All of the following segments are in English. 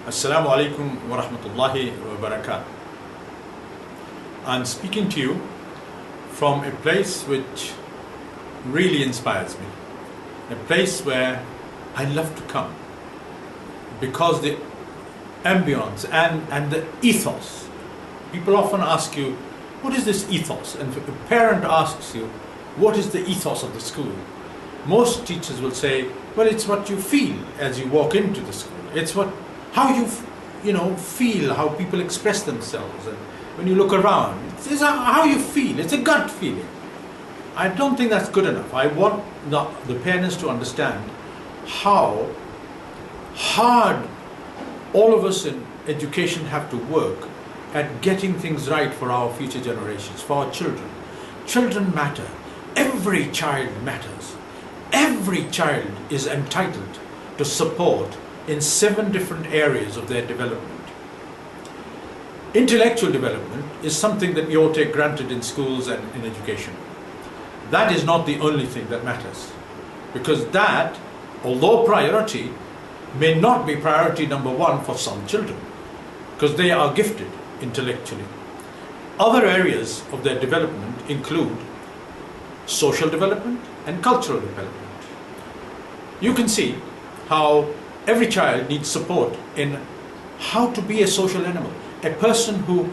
Assalamu alaikum wa rahmatullahi wa barakatuh. I'm speaking to you from a place which really inspires me. A place where I love to come because the ambience and the ethos. People often ask you, what is this ethos? And if a parent asks you, what is the ethos of the school? Most teachers will say, well, it's what you feel as you walk into the school. It's how you feel, how people express themselves. And when you look around, it's how you feel. It's a gut feeling. I don't think that's good enough. I want the parents to understand how hard all of us in education have to work at getting things right for our future generations, for our children. Children matter. Every child matters. Every child is entitled to support in 7 different areas of their development. Intellectual development is something that we all take granted in schools and in education. That is not the only thing that matters, because that, although priority, may not be priority number 1 for some children, because they are gifted intellectually. Other areas of their development include social development and cultural development. You can see how every child needs support in how to be a social animal, a person who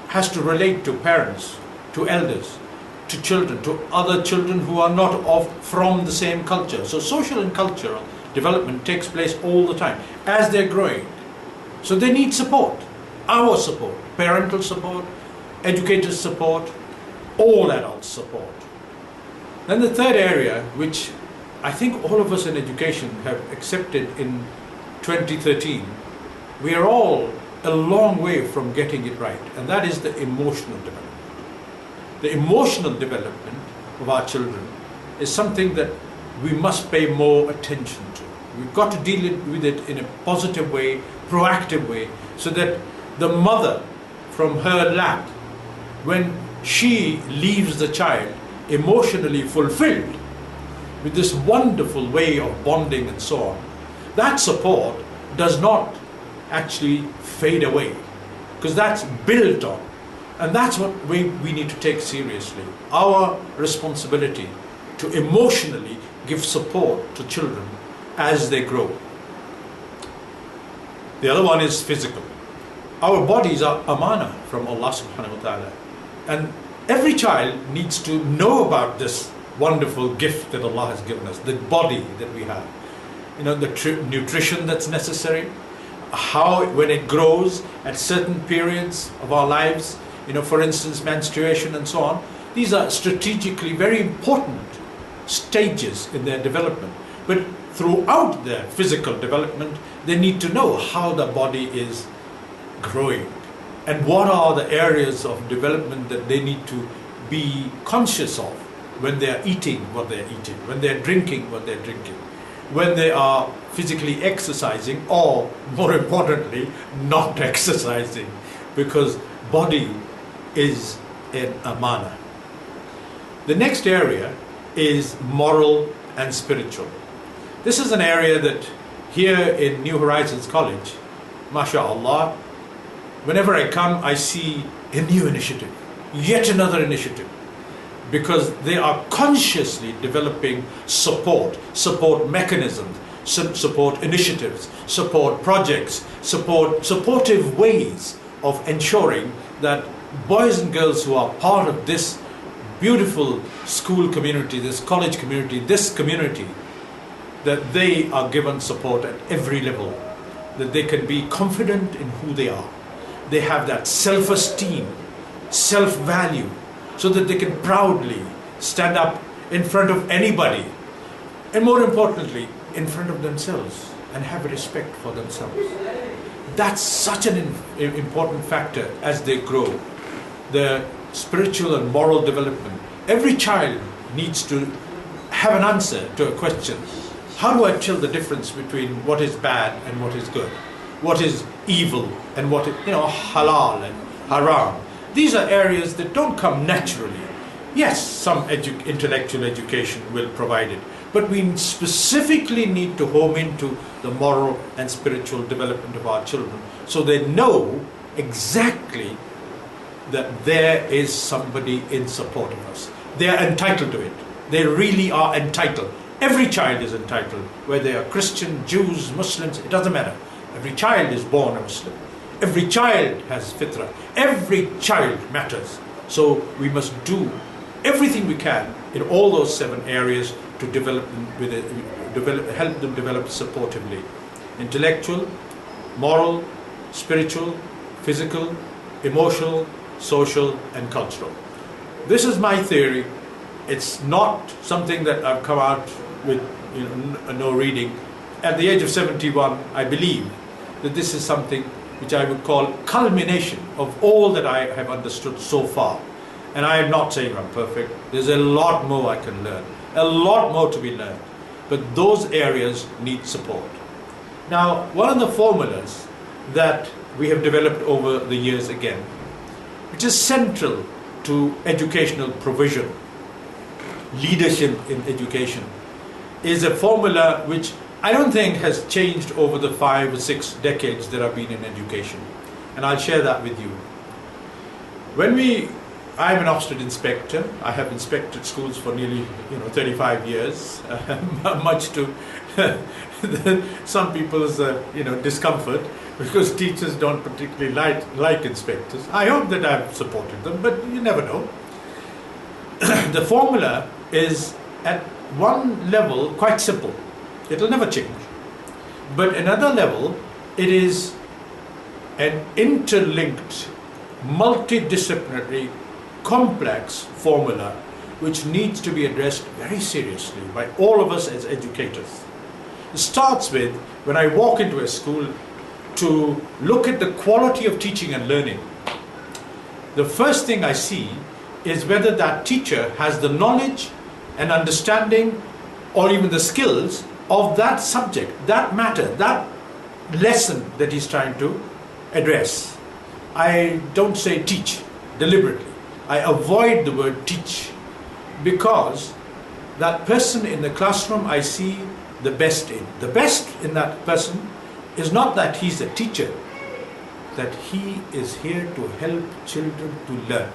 has to relate to parents, to elders, to children, to other children who are not from the same culture. So social and cultural development takes place all the time as they're growing. So they need support, our support, parental support, educators' support, all adults' support. Then the third area, which I think all of us in education have accepted in 2013, we are all a long way from getting it right, and that is the emotional development. The emotional development of our children is something that we must pay more attention to. We've got to deal with it in a positive way, proactive way, so that the mother from her lap, when she leaves the child emotionally fulfilled with this wonderful way of bonding and so on, that support does not actually fade away, because that's built on. And that's what we need to take seriously. Our responsibility to emotionally give support to children as they grow. The other one is physical. Our bodies are amana from Allah subhanahu wa ta'ala. And every child needs to know about this wonderful gift that Allah has given us, the body that we have. The nutrition that's necessary, how when it grows at certain periods of our lives, for instance, menstruation and so on. These are strategically very important stages in their development. But throughout their physical development, they need to know how the body is growing and what are the areas of development that they need to be conscious of when they are eating what they are eating, when they are drinking what they are drinking, when they are physically exercising, or more importantly, not exercising, because body is an amana. The next area is moral and spiritual. This is an area that here in New Horizons College, mashallah, whenever I come, I see a new initiative, yet another initiative, because they are consciously developing support mechanisms, support initiatives, support projects, supportive ways of ensuring that boys and girls who are part of this beautiful school community, this college community, this community, that they are given support at every level, that they can be confident in who they are. They have that self-esteem, self-value, so that they can proudly stand up in front of anybody, and more importantly, in front of themselves, and have respect for themselves. That's such an important factor as they grow. The spiritual and moral development. Every child needs to have an answer to a question. How do I tell the difference between what is bad and what is good? What is evil and what is, halal and haram? These are areas that don't come naturally. Yes, some intellectual education will provide it, but we specifically need to home into the moral and spiritual development of our children, so they know exactly that there is somebody in support of us. They are entitled to it. They really are entitled. Every child is entitled, whether they are Christian, Jews, Muslims, it doesn't matter. Every child is born a Muslim. Every child has fitrah. Every child matters. So we must do everything we can in all those 7 areas to develop them help them develop supportively. Intellectual, moral, spiritual, physical, emotional, social, and cultural. This is my theory. It's not something that I've come out with no reading. At the age of 71, I believe that this is something which I would call culmination of all that I have understood so far. And I am not saying I'm perfect. There's a lot more I can learn, a lot more to be learned. But those areas need support. Now, one of the formulas that we have developed over the years again, which is central to educational provision, leadership in education, is a formula which I don't think has changed over the 5 or 6 decades that I've been in education. And I'll share that with you. I'm an Ofsted inspector. I have inspected schools for nearly 35 years, much to some people's discomfort, because teachers don't particularly like inspectors. I hope that I've supported them, but you never know. The formula is at one level quite simple. It'll never change. But another level, it is an interlinked, multidisciplinary, complex formula which needs to be addressed very seriously by all of us as educators. It starts with, when I walk into a school, to look at the quality of teaching and learning. The first thing I see is whether that teacher has the knowledge and understanding or even the skills of that subject, that matter, that lesson that he's trying to address. I don't say teach deliberately. I avoid the word teach, because that person in the classroom I see the best in. The best in that person is not that he's a teacher, that he is here to help children to learn.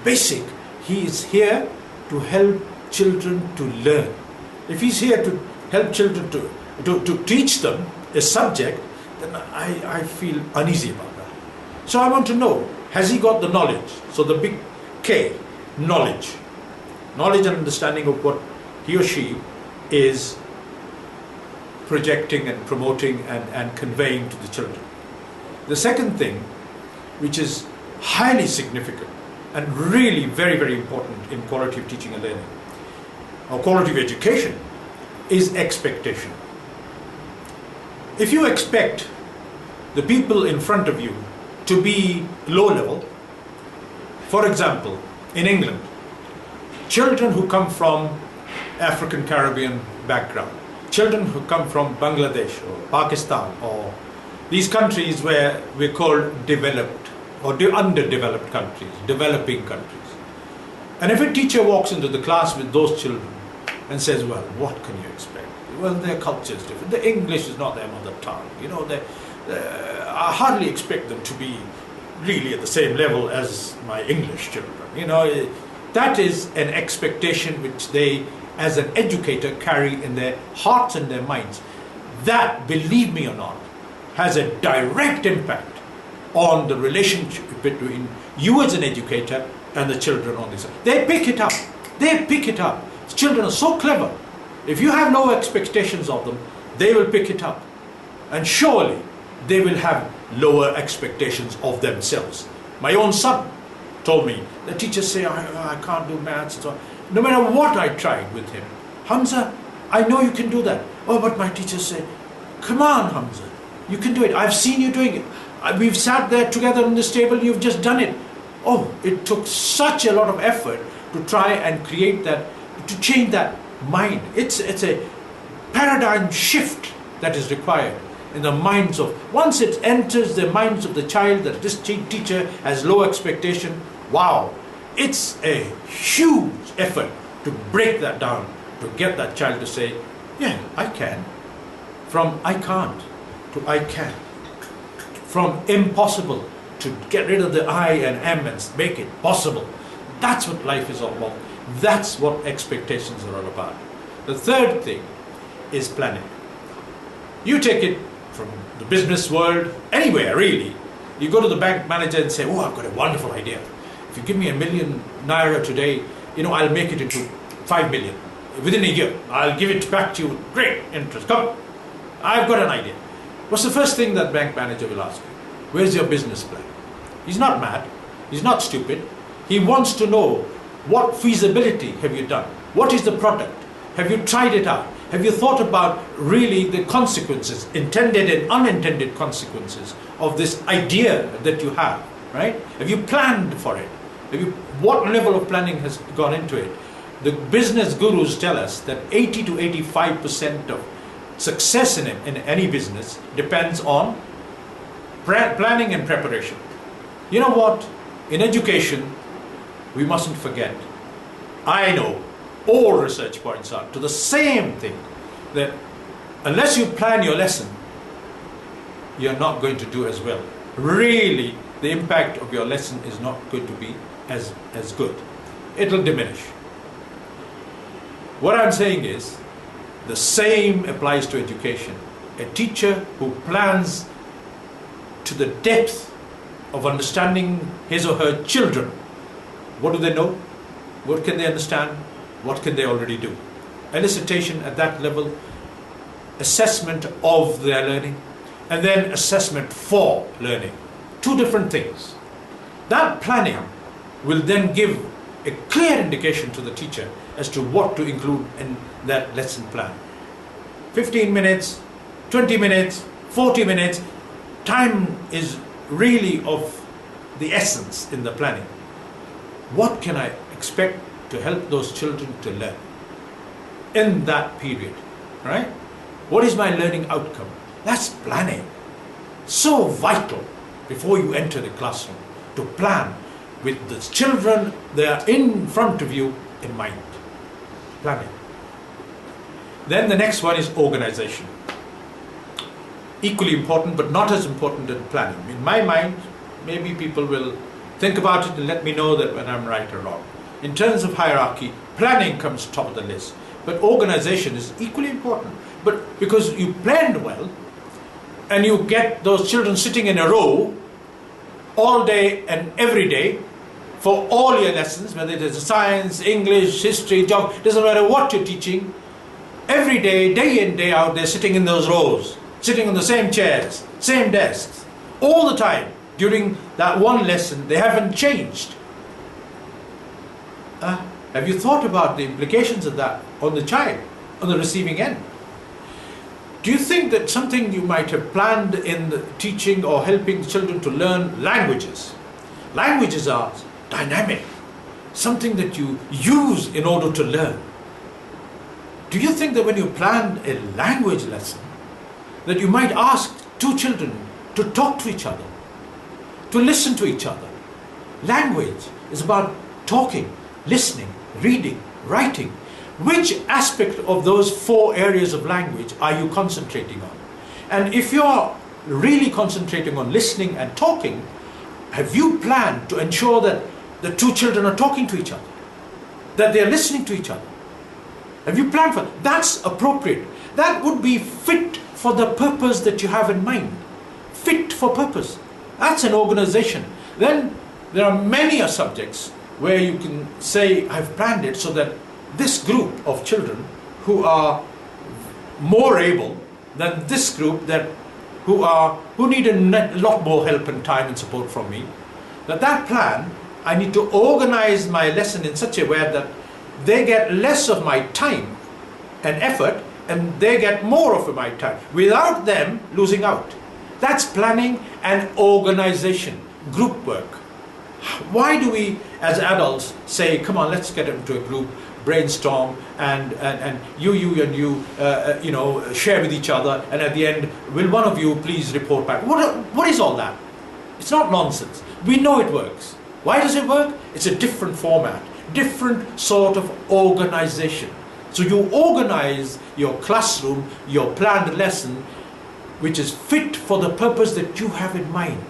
Basic, he is here to help children to learn. If he's here to help children to teach them a subject, then I feel uneasy about that. So I want to know, has he got the knowledge? So the big K, knowledge. Knowledge and understanding of what he or she is projecting and promoting and conveying to the children. The second thing, which is highly significant and really very, very important in quality of teaching and learning, or quality of education, is expectation. If you expect the people in front of you to be low level, for example, in England, children who come from African Caribbean background, children who come from Bangladesh or Pakistan or these countries where we're called developed or underdeveloped countries, developing countries. And if a teacher walks into the class with those children and says, well, what can you expect? Well, their culture is different. The English is not their mother tongue. I hardly expect them to be really at the same level as my English children. That is an expectation which they, as an educator, carry in their hearts and their minds. That, believe me or not, has a direct impact on the relationship between you as an educator and the children on this side. They pick it up. They pick it up. The children are so clever. If you have low expectations of them, they will pick it up. And surely they will have lower expectations of themselves. My own son told me, the teachers say, I can't do maths and so on. No matter what I tried with him, Hamza, I know you can do that. Oh, but my teachers say, come on, Hamza, you can do it. I've seen you doing it. We've sat there together on this table, you've just done it. Oh, it took such a lot of effort to try and create that, to change that mind. It's a paradigm shift that is required in the minds of, once it enters the minds of the child that this teacher has low expectation, wow, it's a huge effort to break that down to get that child to say, yeah, I can. From I can't to I can. From impossible to get rid of the I and am and make it possible. That's what life is all about. That's what expectations are all about. The third thing is planning. You take it from the business world, anywhere really. You go to the bank manager and say, oh, I've got a wonderful idea. If you give me ₦1,000,000 today, I'll make it into 5 million. Within a year, I'll give it back to you with great interest. Come, I've got an idea. What's the first thing that bank manager will ask you? Where's your business plan? He's not mad. He's not stupid. He wants to know, what feasibility have you done? What is the product? Have you tried it out? Have you thought about really the consequences, intended and unintended consequences of this idea that you have, right? Have you planned for it? What level of planning has gone into it? The business gurus tell us that 80 to 85% of success in any business depends on planning and preparation. You know what? In education, we mustn't forget. I know all research points out to the same thing, that unless you plan your lesson, you're not going to do as well. Really, the impact of your lesson is not going to be as good. It'll diminish. What I'm saying is, the same applies to education. A teacher who plans to the depth of understanding his or her children, what do they know? What can they understand? What can they already do? Elicitation at that level, assessment of their learning, and then assessment for learning. Two different things. That planning will then give a clear indication to the teacher as to what to include in that lesson plan. 15 minutes, 20 minutes, 40 minutes, time is really of the essence in the planning. What can I expect to help those children to learn in that period, right? What is my learning outcome? That's planning. So vital before you enter the classroom, to plan with the children that are in front of you in mind. Planning. Then the next one is organization. Equally important, but not as important as planning. In my mind, maybe people will think about it and let me know that when I'm right or wrong. In terms of hierarchy, planning comes top of the list, but organization is equally important. But because you planned well, and you get those children sitting in a row all day and every day for all your lessons, whether it is science, English, history, geography, doesn't matter what you're teaching, every day, day in, day out, they're sitting in those rows, sitting on the same chairs, same desks, all the time. During that one lesson, they haven't changed. Have you thought about the implications of that on the child, on the receiving end? Do you think that something you might have planned in the teaching or helping children to learn languages? Languages are dynamic, something that you use in order to learn. Do you think that when you planned a language lesson, that you might ask two children to talk to each other, to listen to each other? Language is about talking, listening, reading, writing. Which aspect of those 4 areas of language are you concentrating on? And if you're really concentrating on listening and talking, have you planned to ensure that the two children are talking to each other? That they're listening to each other? Have you planned for that? That's appropriate. That would be fit for the purpose that you have in mind. Fit for purpose. That's an organization. Then there are many subjects where you can say, I've planned it so that this group of children who are more able than this group who need a lot more help and time and support from me, that plan, I need to organize my lesson in such a way that they get less of my time and effort and they get more of my time without them losing out. That's planning and organization, group work. Why do we as adults say, come on, let's get into a group, brainstorm, and you and you share with each other, and at the end, will one of you please report back? What is all that? It's not nonsense. We know it works. Why does it work? It's a different format, different sort of organization. So you organize your classroom, your planned lesson, which is fit for the purpose that you have in mind.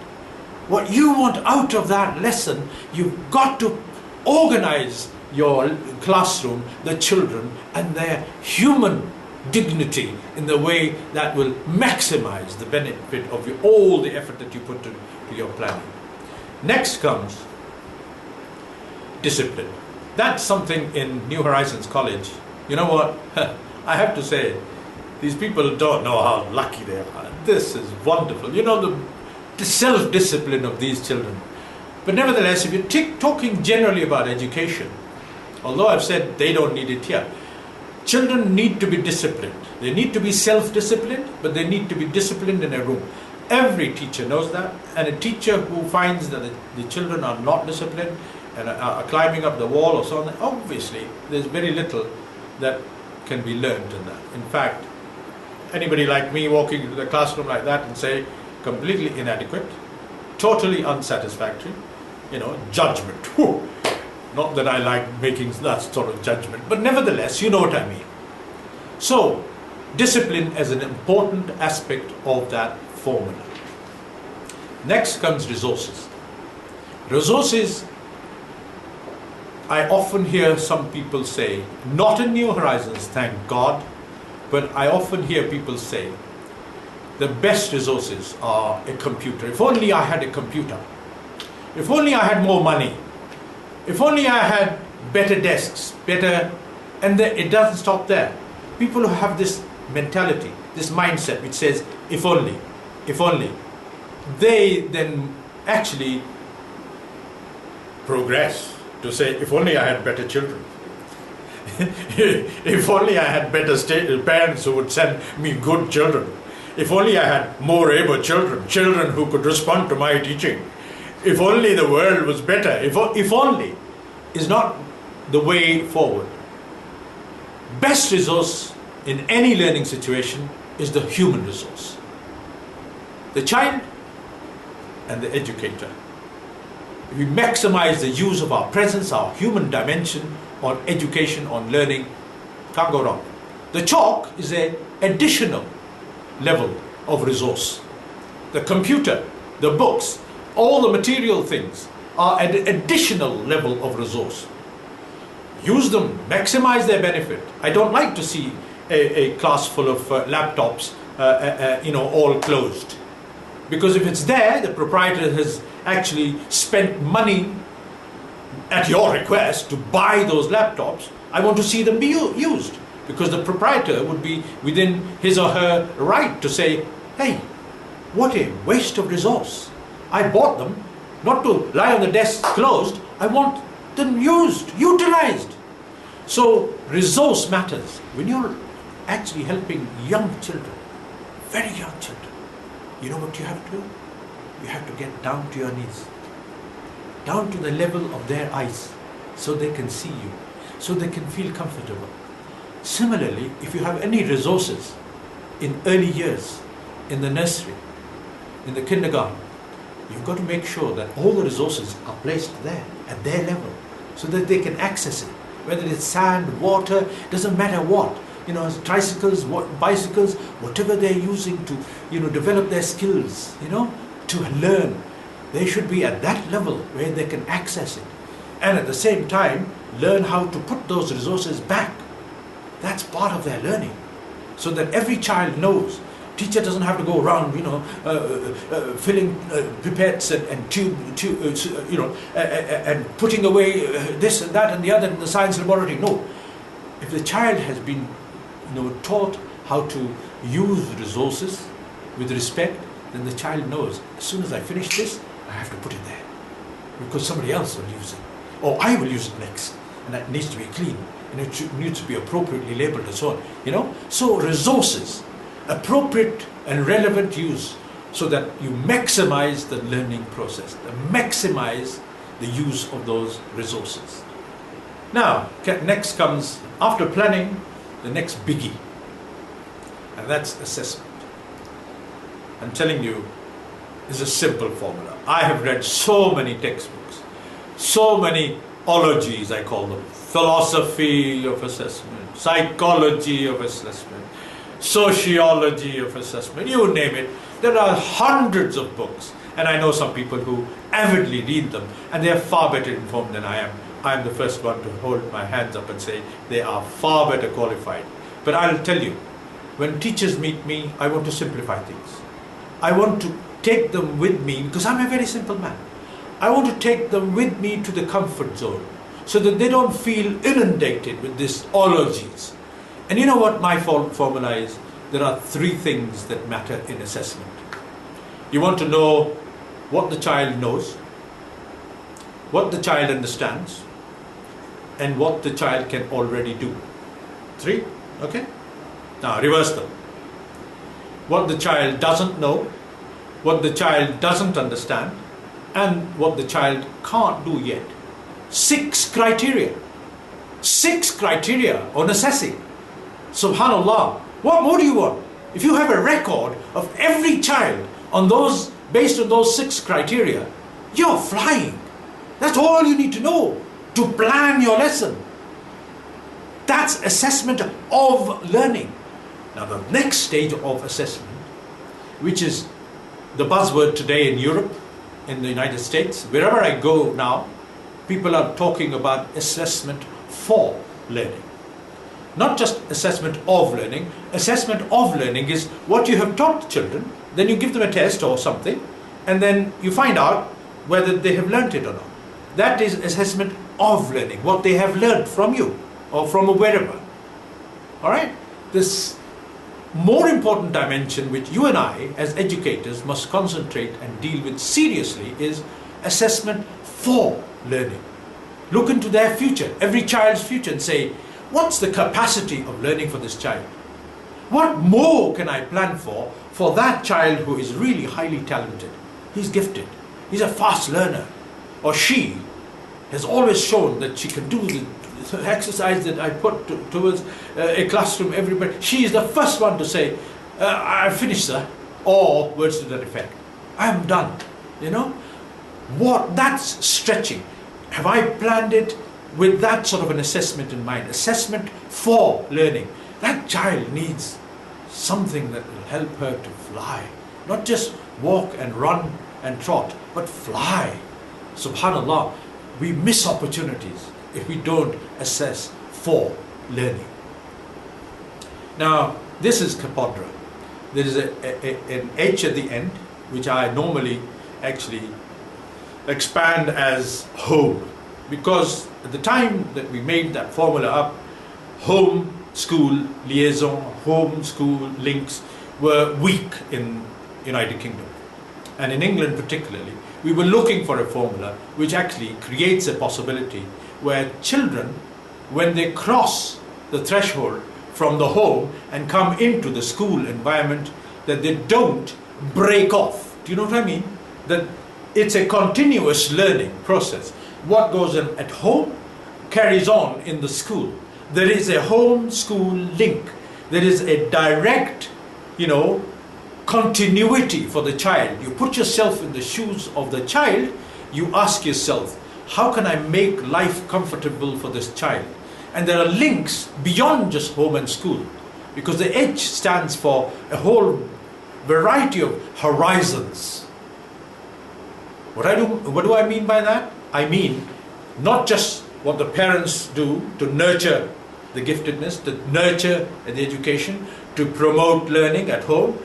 What you want out of that lesson, you've got to organize your classroom, the children, and their human dignity in the way that will maximize the benefit of all the effort that you put to your planning. Next comes discipline. That's something in New Horizons College. You know what? I have to say, these people don't know how lucky they are. This is wonderful. You know, the self-discipline of these children. But nevertheless, if you're talking generally about education, although I've said they don't need it here, children need to be disciplined. They need to be self-disciplined, but they need to be disciplined in a room. Every teacher knows that, and a teacher who finds that the children are not disciplined and are climbing up the wall or so on, obviously there's very little that can be learned in that. In fact, anybody like me walking into the classroom like that and say, completely inadequate, totally unsatisfactory, judgment. Whew. Not that I like making that sort of judgment, but nevertheless, you know what I mean. So, discipline as an important aspect of that formula. Next comes resources. Resources, I often hear some people say, not in New Horizons, thank God, but I often hear people say, the best resources are a computer. If only I had a computer. If only I had more money. If only I had better desks, and it doesn't stop there. People who have this mentality, this mindset which says, if only, they then actually progress to say, if only I had better children. If only I had better parents who would send me good children. If only I had more able children who could respond to my teaching. If only the world was better. If only is not the way forward. Best resource in any learning situation is the human resource. The child and the educator. If we maximize the use of our presence, our human dimension on education, on learning, can't go wrong. The chalk is an additional level of resource. The computer, the books, all the material things are an additional level of resource. Use them, maximize their benefit. I don't like to see a class full of laptops, all closed. Because if it's there, the proprietor has actually spent money at your request to buy those laptops. I want to see them be used. Because the proprietor would be within his or her right to say, hey, what a waste of resource. I bought them not to lie on the desk closed. I want them used, utilized. So resource matters. When you're actually helping young children, very young children, you know what you have to do? You have to get down to your knees, down to the level of their eyes, so they can see you, so they can feel comfortable. Similarly, if you have any resources in early years, in the nursery, in the kindergarten, you've got to make sure that all the resources are placed there at their level so that they can access it. Whether it's sand, water, doesn't matter what. Tricycles, bicycles, whatever they're using to, develop their skills, to learn. They should be at that level where they can access it. And at the same time, learn how to put those resources back. That's part of their learning. So that every child knows. Teacher doesn't have to go around, filling pipettes and tube, and putting away this and that and the other in the science laboratory. No. If the child has been, taught how to use resources with respect, then the child knows, as soon as I finish this, I have to put it there. Because somebody else will use it. Or I will use it next. And that needs to be clean. And it needs to be appropriately labeled and so on. So resources, appropriate and relevant use, so that you maximize the learning process, maximize the use of those resources. Now, next comes, after planning, the next biggie, and that's assessment. I'm telling you, it's a simple formula. I have read so many textbooks, so many ologies, I call them, philosophy of assessment, psychology of assessment, sociology of assessment, you name it. There are hundreds of books, and I know some people who avidly read them, and they are far better informed than I am. I am the first one to hold my hands up and say they are far better qualified. But I'll tell you, when teachers meet me, I want to simplify things. I want to take them with me, because I'm a very simple man. I want to take them with me to the comfort zone, so that they don't feel inundated with these ologies. And you know what my formula is? There are three things that matter in assessment. You want to know what the child knows, what the child understands, and what the child can already do. Three, okay? Now reverse them. What the child doesn't know, what the child doesn't understand, and what the child can't do yet. 6 criteria. 6 criteria on assessing. Subhanallah. What more do you want? If you have a record of every child on those, based on those 6 criteria, you're flying. That's all you need to know to plan your lesson. That's assessment of learning. Now the next stage of assessment, which is the buzzword today in Europe, in the United States, wherever I go now, people are talking about assessment for learning. Not just assessment of learning. Assessment of learning is what you have taught children, then you give them a test or something, and then you find out whether they have learnt it or not. That is assessment of learning, what they have learned from you or from wherever. Alright? This more important dimension which you and I as educators must concentrate and deal with seriously is assessment for learning. Look into their future, every child's future, and say, what's the capacity of learning for this child? What more can I plan for that child who is really highly talented? He's gifted, he's a fast learner, or she has always shown that she can do the exercise that I put towards a classroom, everybody. She is the first one to say, I finished, sir, or words to that effect. I am done, you know. What? That's stretching. Have I planned it with that sort of an assessment in mind? Assessment for learning. That child needs something that will help her to fly. Not just walk and run and trot, but fly. Subhanallah, we miss opportunities if we don't assess for learning. Now, this is Kapodra. There is an H at the end, which I normally actually expand as home, because at the time that we made that formula up, home school liaison, home school links were weak in United Kingdom, and in England particularly. We were looking for a formula which actually creates a possibility where children, when they cross the threshold from the home and come into the school environment, that they don't break off. Do you know what I mean? That it's a continuous learning process. What goes on at home carries on in the school. There is a home-school link. There is a direct, continuity for the child. You put yourself in the shoes of the child, you ask yourself, how can I make life comfortable for this child? And there are links beyond just home and school, because the H stands for a whole variety of horizons. What do I mean by that? I mean not just what the parents do to nurture the giftedness, to nurture the education, to promote learning at home,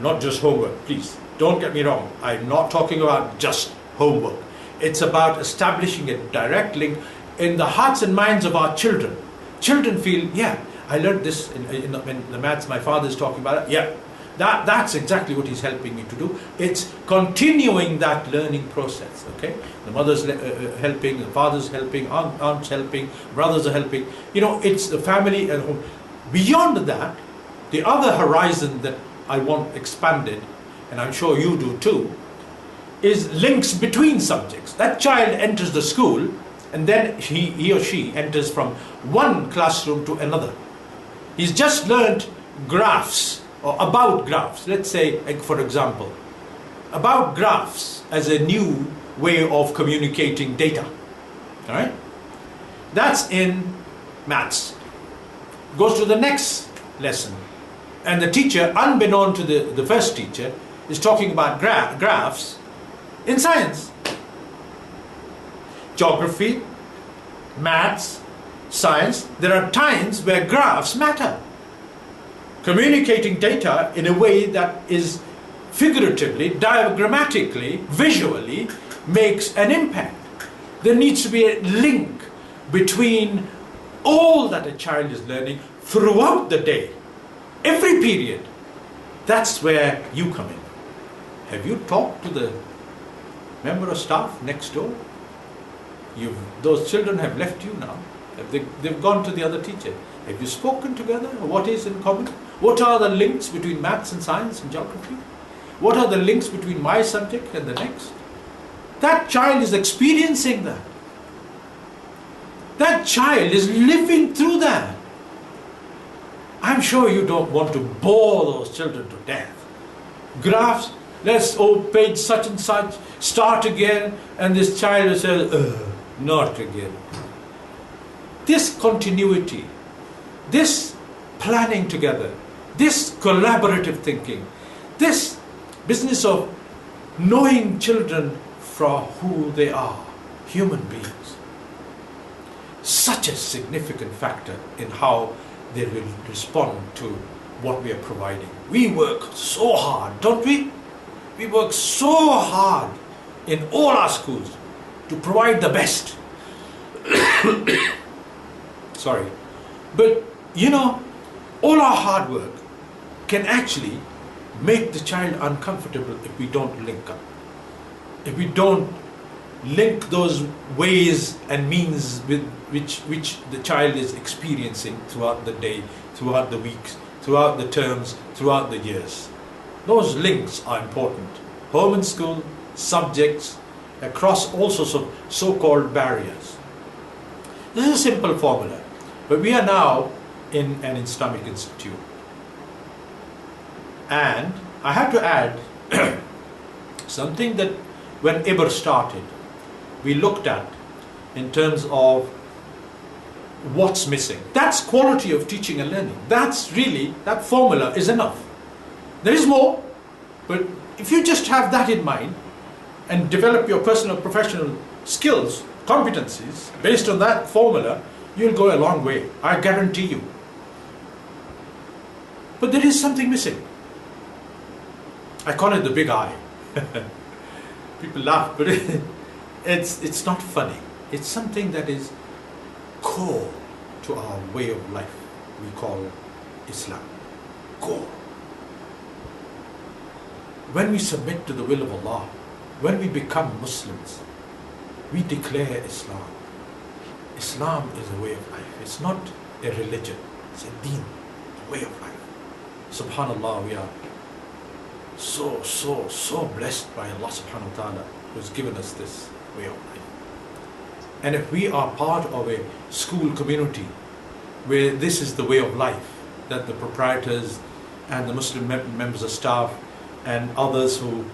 not just homework, please. Don't get me wrong. I'm not talking about just homework. It's about establishing a direct link in the hearts and minds of our children. Children feel, yeah, I learned this in the maths my father is talking about. Yeah, that's exactly what he's helping me to do. It's continuing that learning process, okay? The mother's helping, the father's helping, aunt's helping, brothers are helping. It's the family at home. Beyond that, the other horizon that I want expanded, and I'm sure you do too, is links between subjects. That child enters the school, and then he or she enters from one classroom to another. He's just learned graphs, or about graphs. Let's say, for example, about graphs as a new way of communicating data. All right? That's in maths. Goes to the next lesson. And the teacher, unbeknown to the first teacher, is talking about graphs in science. Geography, maths, science, there are times where graphs matter. Communicating data in a way that is figuratively, diagrammatically, visually makes an impact. There needs to be a link between all that a child is learning throughout the day, every period. That's where you come in. Have you talked to the member of staff next door? Those children have left you now. They've gone to the other teacher. Have you spoken together? What is in common? What are the links between maths and science and geography? What are the links between my subject and the next? That child is experiencing that. That child is living through that. I'm sure you don't want to bore those children to death. Graphs, page such and such, start again, and this child will say, not again. This continuity, this planning together, this collaborative thinking, this business of knowing children for who they are, human beings, such a significant factor in how they will respond to what we are providing. We work so hard, don't we? We work so hard in all our schools to provide the best. Sorry. But all our hard work can actually make the child uncomfortable if we don't link up. If we don't link those ways and means with which the child is experiencing throughout the day, throughout the weeks, throughout the terms, throughout the years. Those links are important. Home and school, subjects, across all sorts of so-called barriers. This is a simple formula, but we are now in an Islamic institute. And I have to add something that when IBR started, we looked at in terms of what's missing. That's quality of teaching and learning. That's really, that formula is enough. There is more, but if you just have that in mind and develop your personal professional skills, competencies based on that formula, you'll go a long way. I guarantee you. But there is something missing. I call it the big I. People laugh, but it's not funny. It's something that is core to our way of life. We call Islam. Core. When we submit to the will of Allah, when we become Muslims, we declare Islam. Islam is a way of life. It's not a religion. It's a deen, a way of life. Subhanallah, we are so blessed by Allah subhanahu wa ta'ala who has given us this way of life. And if we are part of a school community where this is the way of life, that the proprietors and the Muslim members of staff and others who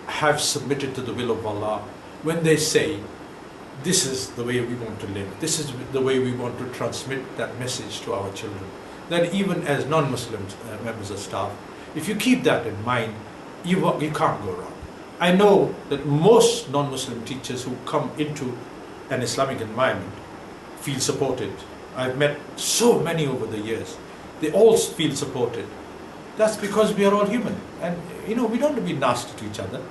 have submitted to the will of Allah, when they say, this is the way we want to live, this is the way we want to transmit that message to our children, then even as non-Muslim members of staff, if you keep that in mind, you can't go wrong. I know that most non-Muslim teachers who come into an Islamic environment feel supported. I've met so many over the years. They all feel supported. That's because we are all human. And we don't want to be nasty to each other.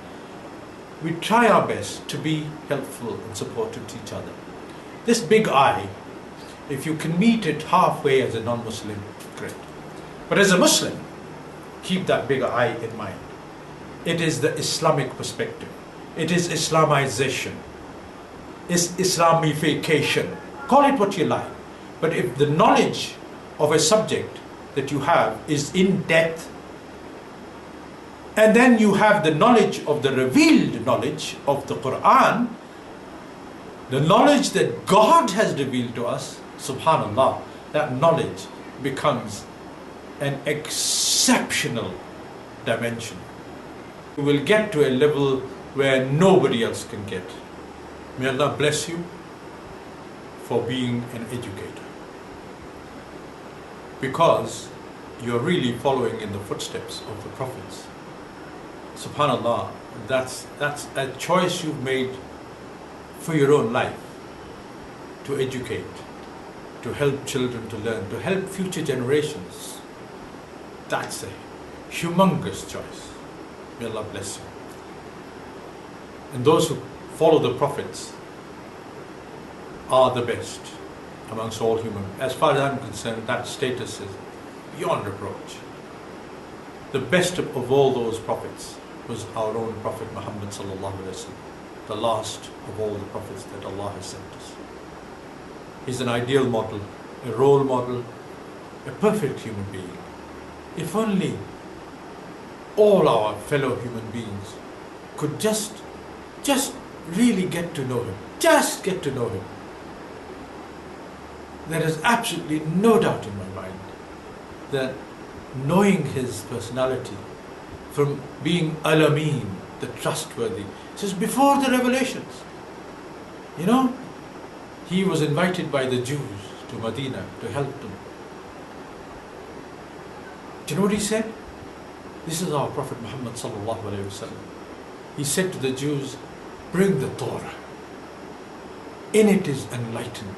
We try our best to be helpful and supportive to each other. This big I, if you can meet it halfway as a non-Muslim, great. But as a Muslim, keep that big I in mind. It is the Islamic perspective. It is Islamization. It's Islamification. Call it what you like. But if the knowledge of a subject that you have is in depth, and then you have the knowledge of the revealed knowledge of the Quran, the knowledge that God has revealed to us, subhanallah, that knowledge becomes an exceptional dimension. You will get to a level where nobody else can get. May Allah bless you for being an educator, because you're really following in the footsteps of the prophets. Subhanallah, that's a choice you've made for your own life, to educate, to help children to learn, to help future generations. That's a humongous choice. May Allah bless you. And those who follow the prophets are the best amongst all human. As far as I'm concerned, that status is beyond reproach. The best of all those prophets was our own Prophet Muhammad sallallahu alaihi wasallam, the last of all the prophets that Allah has sent us. He's an ideal model, a role model, a perfect human being. If only all our fellow human beings could just really get to know him, just get to know him. There is absolutely no doubt in my mind that knowing his personality, from being Al-Amin, the trustworthy, just before the revelations, you know, he was invited by the Jews to Medina to help them. Do you know what he said? This is our Prophet Muhammad sallallahu alaihi wasallam. He said to the Jews, bring the Torah. In it is enlightenment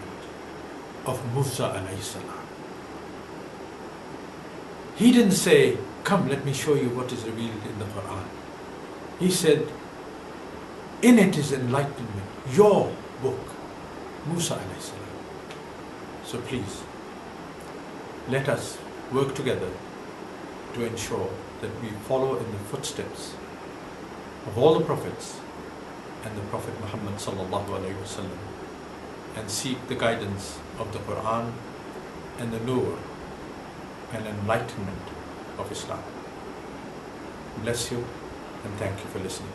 of Musa alayhi salam. He didn't say, come, let me show you what is revealed in the Quran. He said, in it is enlightenment, your book, Musa alayhi salam. So please, let us work together to ensure that we follow in the footsteps of all the prophets and the Prophet Muhammad sallallahu alaihi wasallam, and seek the guidance of the Quran and the nur and enlightenment of Islam. Bless you and thank you for listening.